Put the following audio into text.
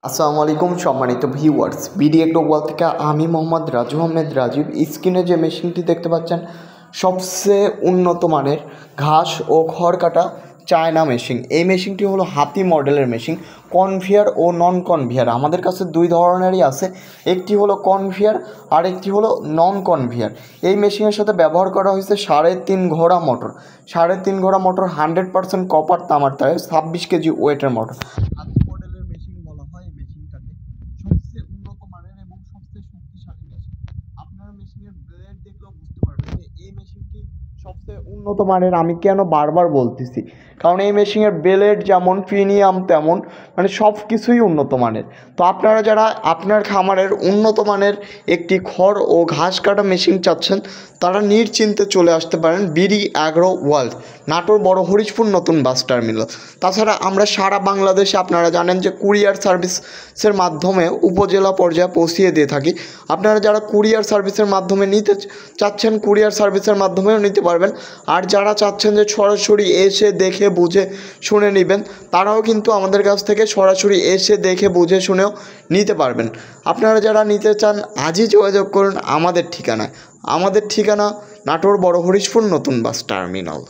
আসসালামু আলাইকুম সম্মানিত ভিউয়ার্স, বিডি গ্লোবাল থেকে আমি মোহাম্মদ রাজু আহমেদ রাজীব। স্ক্রিনে যে মেশিনটি দেখতে পাচ্ছেন সবচেয়ে উন্নত মানের ঘাস ও খড় কাটা চায়না মেশিন। এই মেশিনটি হলো হাতি মডেলের মেশিন, কনভেয়ার ও নন কনভেয়ার। আমাদের কাছে দুই ধরনেরই আছে, একটি হলো কনভেয়ার আর একটি হলো নন কনভেয়ার। এই মেশিনের সাথে ব্যবহার করা হয়েছে 3.5 ঘোড়া মোটর। 3.5 ঘোড়া মোটর 100% কপার তামার তারে 26 কেজি ওয়েটের মোটর। সবচেয়ে উন্নত মানের এবং সবচেয়ে শক্তিশালী মেশিন। আপনারা মেশিনের ব্লেড দেখলেও বুঝতে পারবেন যে এই মেশিনটি সবচেয়ে উন্নত মানের। আমি কেন বারবার বলতেছি, কারণ এই মেশিনের ব্লেড যেমন প্রিমিয়াম তেমন সব কিছুই উন্নত মানের। তো আপনারা যারা আপনার খামারের উন্নত মানের একটি খড় ও ঘাস কাটা মেশিন চাচ্ছেন তারা নিশ্চিন্তে চলে আসতে পারেন বিডি অ্যাগ্রো ওয়ার্ল্ড, নাটোর বড় হরিশপুর নতুন বাস টার্মিনাল। তাছাড়া আমরা সারা বাংলাদেশে আপনারা জানেন যে কুরিয়ার সার্ভিসের মাধ্যমে উপজেলা পর্যায়ে পৌঁছিয়ে দিয়ে থাকি। আপনারা যারা কুরিয়ার সার্ভিসের মাধ্যমে নিতে চাচ্ছেন কুরিয়ার সার্ভিসের মাধ্যমেও নিতে পারবেন, আর যারা চাচ্ছেন যে সরাসরি এসে দেখে বুঝে শুনে নেবেন তারাও কিন্তু আমাদের কাছ থেকে সরাসরি এসে দেখে বুঝে শুনেও নিতে পারবেন। আপনারা যারা নিতে চান আজই যোগাযোগ করুন আমাদের ঠিকানায়। আমাদের ঠিকানা নাটোর বড় হরিশপুর নতুন বাস টার্মিনাল।